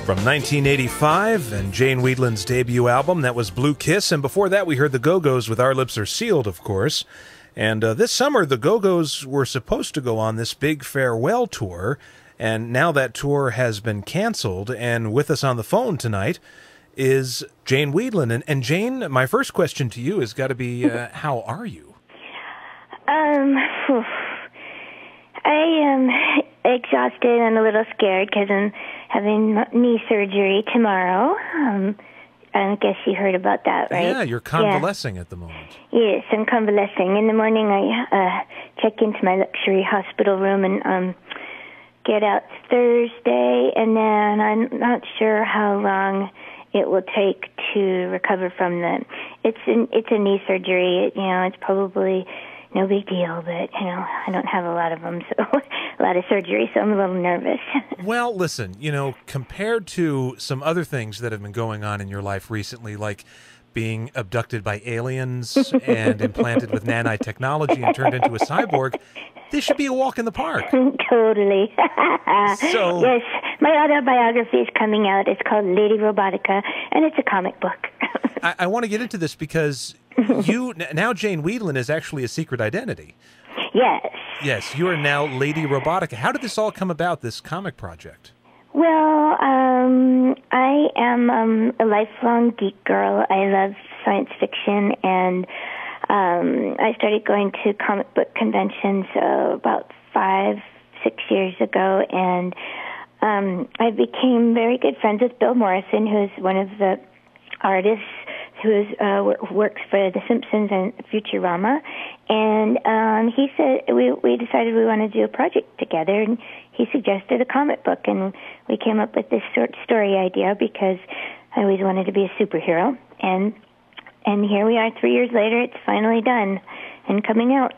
From 1985 and Jane Wiedlin's debut album, that was Blue Kiss, and before that we heard the Go-Go's with Our Lips Are Sealed, of course. And this summer the Go-Go's were supposed to go on this big farewell tour, and now that tour has been canceled, and with us on the phone tonight is Jane Wiedlin. And Jane, my first question to you has got to be, how are you? I am exhausted and a little scared because I'm having knee surgery tomorrow. I guess you heard about that, right? Yeah, you're convalescing at the moment. Yes, I'm convalescing. In the morning, I check into my luxury hospital room and get out Thursday, and then I'm not sure how long it will take to recover from the. It's a knee surgery. It's probably no big deal, but I don't have a lot of them, so a lot of surgery, so I'm a little nervous. Well, listen, compared to some other things that have been going on in your life recently, like being abducted by aliens and implanted with nanotechnology and turned into a cyborg, this should be a walk in the park. Totally. So, yes, my autobiography is coming out. It's called Lady Robotika, and it's a comic book. I want to get into this because now Jane Wiedlin is actually a secret identity. Yes. Yes, you are now Lady Robotika. How did this all come about, this comic project? Well, I am a lifelong geek girl. I love science fiction, and I started going to comic book conventions about 5-6 years ago, and I became very good friends with Bill Morrison, who's one of the artists who works for The Simpsons and Futurama, and he said we decided we wanted to do a project together, and he suggested a comic book, and we came up with this short story idea because I always wanted to be a superhero, and here we are 3 years later. It's finally done and coming out.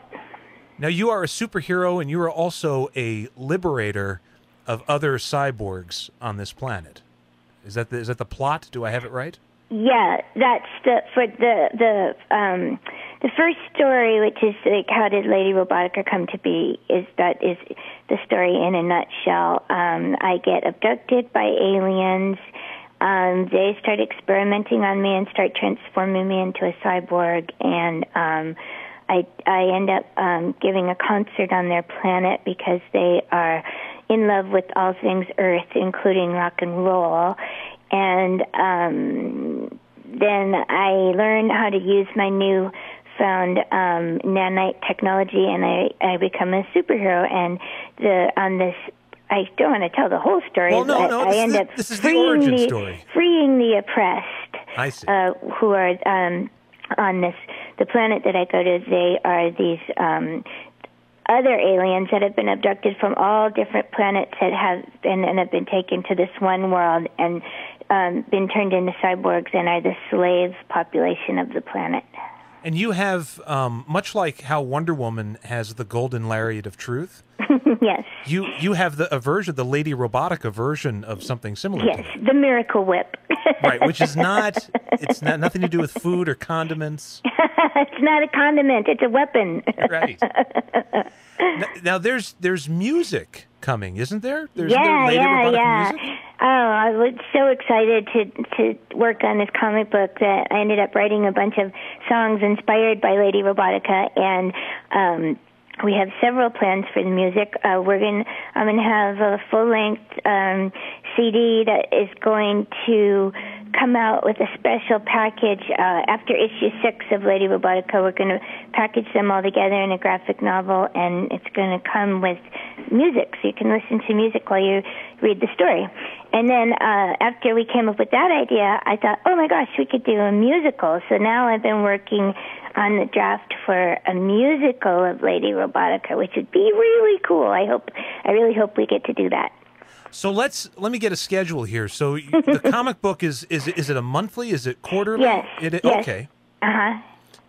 Now, you are a superhero, and you are also a liberator of other cyborgs on this planet. Is that the plot? Do I have it right? Yeah, that's the first story, which is like how did Lady Robotika come to be? Is the story in a nutshell. I get abducted by aliens. They start experimenting on me and start transforming me into a cyborg, and I end up giving a concert on their planet because they are in love with all things Earth, including rock and roll. And then I learn how to use my newfound nanite technology, and I become a superhero. And I don't want to tell the whole story. Well, no, I end up this is the origin story. Freeing the oppressed. I see. Who are on the planet that I go to. They are these other aliens that have been abducted from all different planets that have been taken to this one world and been turned into cyborgs and are the slave population of the planet. And you have, much like how Wonder Woman has the golden lariat of truth, yes, you have the Lady Robotika version of something similar. Yes, to the Miracle Whip. Right, which is it's nothing to do with food or condiments. It's not a condiment; it's a weapon. Right. Now there's music coming, isn't there? There's yeah. Music? Oh, I was so excited to work on this comic book that I ended up writing a bunch of songs inspired by Lady Robotika, and we have several plans for the music. I'm gonna have a full-length CD that is going to come out with a special package after issue 6 of Lady Robotika. We're going to package them all together in a graphic novel, and it's going to come with music, so you can listen to music while you read the story. And then after we came up with that idea, I thought, oh my gosh, we could do a musical. So now I've been working on the draft for a musical of Lady Robotika, which would be really cool. I really hope we get to do that. So let me get a schedule here. So the comic book is it a monthly? Is it quarterly? Yes. Yes. Okay.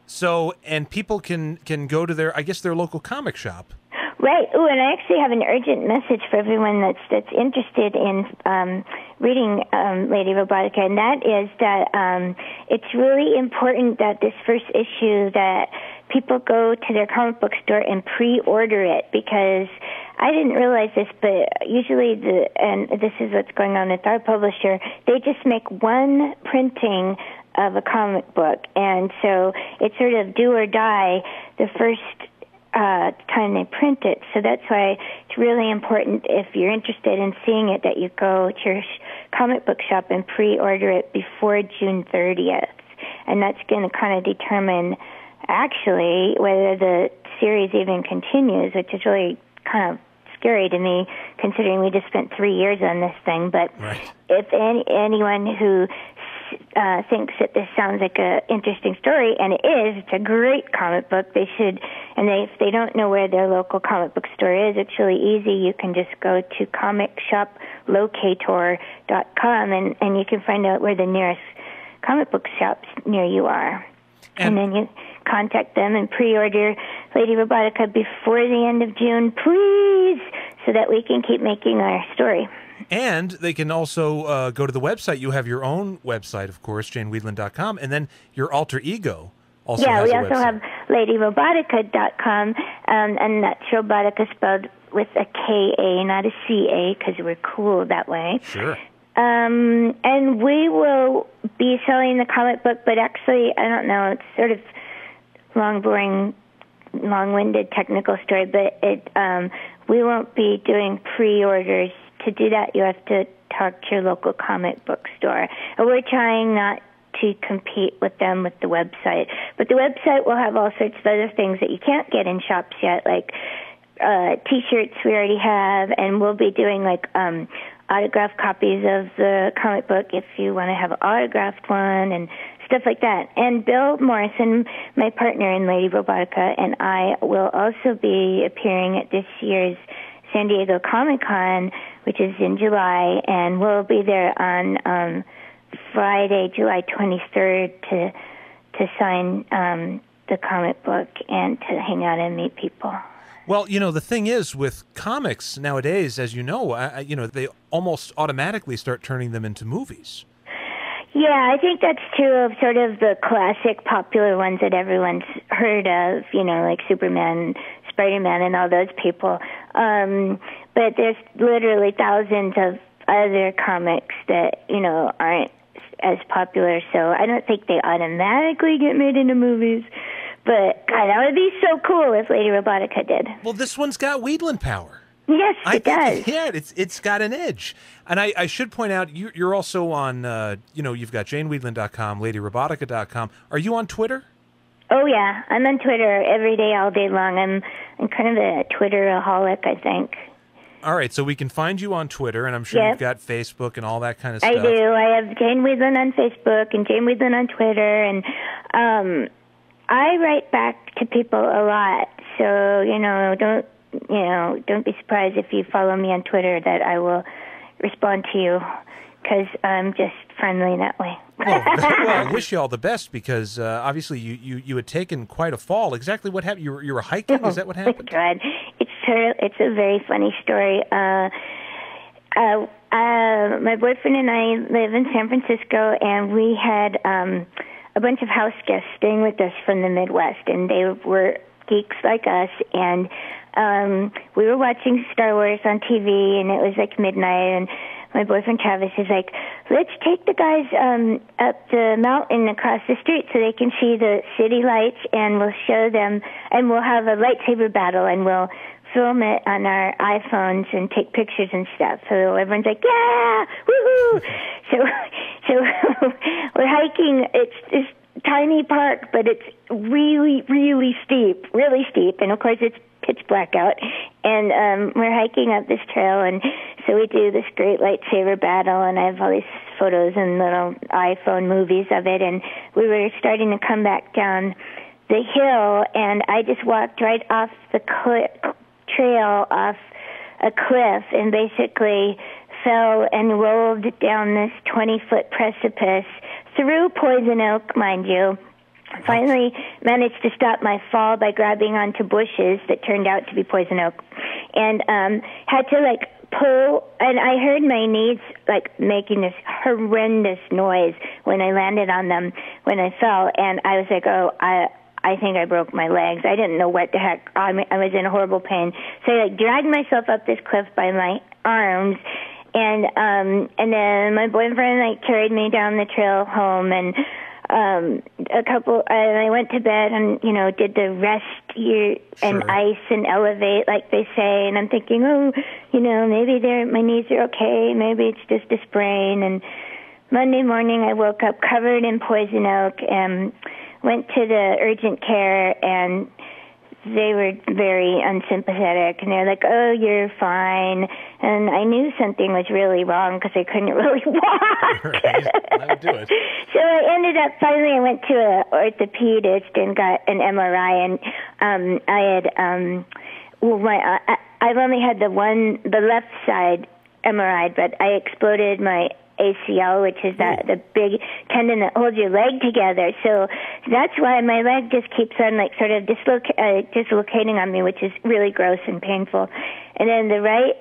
So and people can go to their local comic shop. Right. Oh, and I actually have an urgent message for everyone that's interested in reading Lady Robotika, and that is that it's really important that this first issue that people go to their comic book store and pre-order it, because I didn't realize this, but usually and this is what's going on with our publisher, they just make one printing of a comic book, and so it's sort of do or die the first time they print it. So that's why it's really important, if you're interested in seeing it, that you go to your comic book shop and pre-order it before June 30th. And that's going to kind of determine, actually, whether the series even continues, which is really kind of scary to me, considering we just spent 3 years on this thing. But if anyone who thinks that this sounds like an interesting story, and it is, it's a great comic book, they should, and if they don't know where their local comic book store is, it's really easy. You can just go to comicshoplocator.com, and you can find out where the nearest comic book shops near you are. And then you contact them and pre-order Lady Robotika before the end of June, please, so that we can keep making our story. And they can also go to the website. You have your own website, of course, JaneWiedlin.com, and then your alter ego also has a website. Yeah, we also have LadyRobotika.com, and that's Robotika spelled with a K-A, not a C-A, because we're cool that way. Sure. And we will be selling the comic book, but actually, I don't know, it's sort of long, boring, long-winded technical story, but we won't be doing pre-orders. To do that, you have to talk to your local comic book store. And we're trying not to compete with them with the website. But the website will have all sorts of other things that you can't get in shops yet, like T-shirts we already have, and we'll be doing like autographed copies of the comic book if you want to have an autographed one and stuff like that. And Bill Morrison, my partner in Lady Robotika, and I will also be appearing at this year's San Diego Comic-Con, which is in July, and we'll be there on Friday, July 23rd, to sign the comic book and to hang out and meet people. Well, you know, the thing is with comics nowadays, as you know, they almost automatically start turning them into movies. Yeah, I think that's true of sort of the classic popular ones that everyone's heard of, like Superman, Spider-Man, and all those people. But there's literally thousands of other comics that, aren't as popular, so I don't think they automatically get made into movies. But, God, that would be so cool if Lady Robotika did. Well, this one's got Wiedlin power. Yes, it does. Yeah, it's got an edge. And I should point out, you're also on, you've got JaneWiedlin.com, LadyRobotika.com. Are you on Twitter? Oh, yeah. I'm on Twitter every day, all day long. I'm kind of a Twitteraholic, I think. All right, so we can find you on Twitter, and I'm sure you've got Facebook and all that kind of stuff. I do. I have Jane Wiedlin on Facebook and Jane Wiedlin on Twitter, and I write back to people a lot. So, don't be surprised if you follow me on Twitter that I will respond to you, because I'm just friendly that way. Well, I wish you all the best, because obviously you had taken quite a fall. Exactly what happened? You were hiking? Is that what happened? God, it's a very funny story. My boyfriend and I live in San Francisco, and we had a bunch of house guests staying with us from the Midwest, and they were geeks like us, and we were watching Star Wars on TV, and it was like midnight, and my boyfriend Travis is like, let's take the guys up the mountain across the street so they can see the city lights, and we'll show them, and we'll have a lightsaber battle, and we'll film it on our iPhones and take pictures and stuff. So everyone's like, yeah, woohoo! So we're hiking. It's this tiny park, but it's really, really steep, and of course it's pitch black out. And we're hiking up this trail, and so we do this great lightsaber battle, and I have all these photos and little iPhone movies of it, and we were starting to come back down the hill, and I just walked right off the trail off a cliff and basically fell and rolled down this 20-foot precipice through poison oak, mind you. Finally managed to stop my fall by grabbing onto bushes that turned out to be poison oak, and had to pull, and I heard my knees making this horrendous noise when I landed on them when I fell, and I was like, I think I broke my legs. I didn't know what the heck. I was in horrible pain. So I dragged myself up this cliff by my arms, and then my boyfriend carried me down the trail home, and I went to bed and did the rest and ice and elevate like they say, and I'm thinking, maybe my knees are okay, maybe it's just a sprain. And Monday morning I woke up covered in poison oak and went to the urgent care, and they were very unsympathetic, and they're like, "Oh, you're fine." And I knew something was really wrong because I couldn't really walk. Right. That'll do it. So I ended up, finally I went to an orthopedist and got an MRI, and I've only had the left side MRI, but I exploded my ACL, which is the big tendon that holds your leg together. So that's why my leg just keeps on sort of dislocating on me, which is really gross and painful. And then the right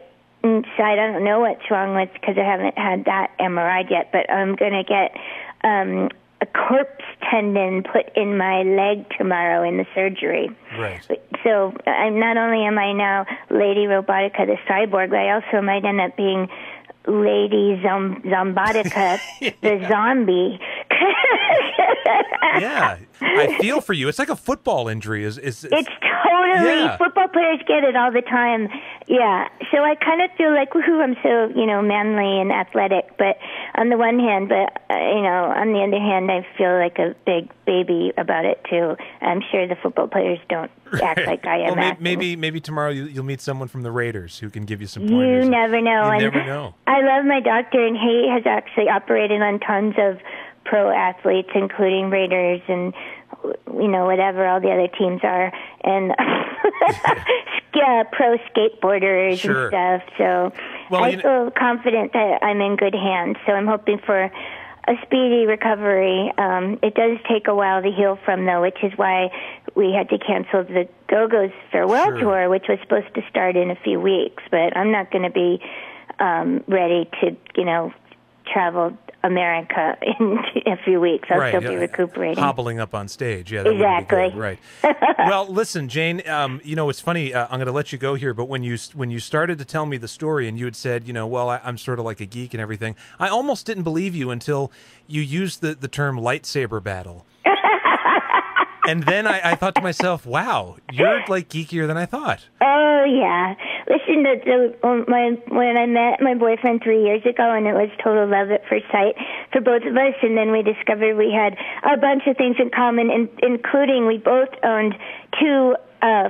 side, I don't know what's wrong with, because I haven't had that MRI yet, but I'm going to get a corpse tendon put in my leg tomorrow in the surgery. Right. So not only am I now Lady Robotika, the cyborg, but I also might end up being Lady Zombotica, the zombie. Yeah, I feel for you. It's like a football injury. It's totally, football players get it all the time. Yeah, so I kind of feel like, woohoo, I'm so, manly and athletic, but on the one hand, but, on the other hand, I feel like a big baby about it, too. I'm sure the football players don't act like I am. Well, maybe tomorrow you'll meet someone from the Raiders who can give you some pointers. You never know. You never know. I love my doctor, and he has actually operated on tons of pro athletes, including Raiders and whatever all the other teams are, and pro skateboarders and stuff. So I feel confident that I'm in good hands. So I'm hoping for a speedy recovery. It does take a while to heal from, though, which is why we had to cancel the Go-Go's farewell tour, which was supposed to start in a few weeks. But I'm not going to be ready to, travel America in a few weeks. I'll still be recuperating. Hobbling up on stage. Yeah, that exactly. Would be good. Right. Well, listen, Jane, it's funny. I'm going to let you go here, but when you started to tell me the story and you had said, I'm sort of like a geek and everything, I almost didn't believe you until you used the term lightsaber battle. And then I thought to myself, wow, you're geekier than I thought. Oh, yeah. Listen, when I met my boyfriend 3 years ago, and it was total love at first sight for both of us, and then we discovered we had a bunch of things in common, including we both owned two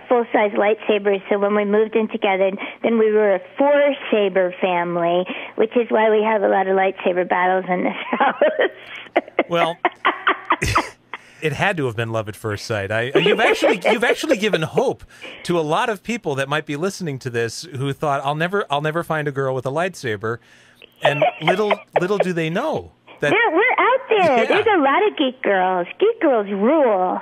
full-size lightsabers, so when we moved in together, then we were a four-saber family, which is why we have a lot of lightsaber battles in this house. Well... It had to have been love at first sight. You've actually given hope to a lot of people that might be listening to this who thought I'll never find a girl with a lightsaber, and little do they know that we're out there. Yeah. There's a lot of geek girls. Geek Girls Rule.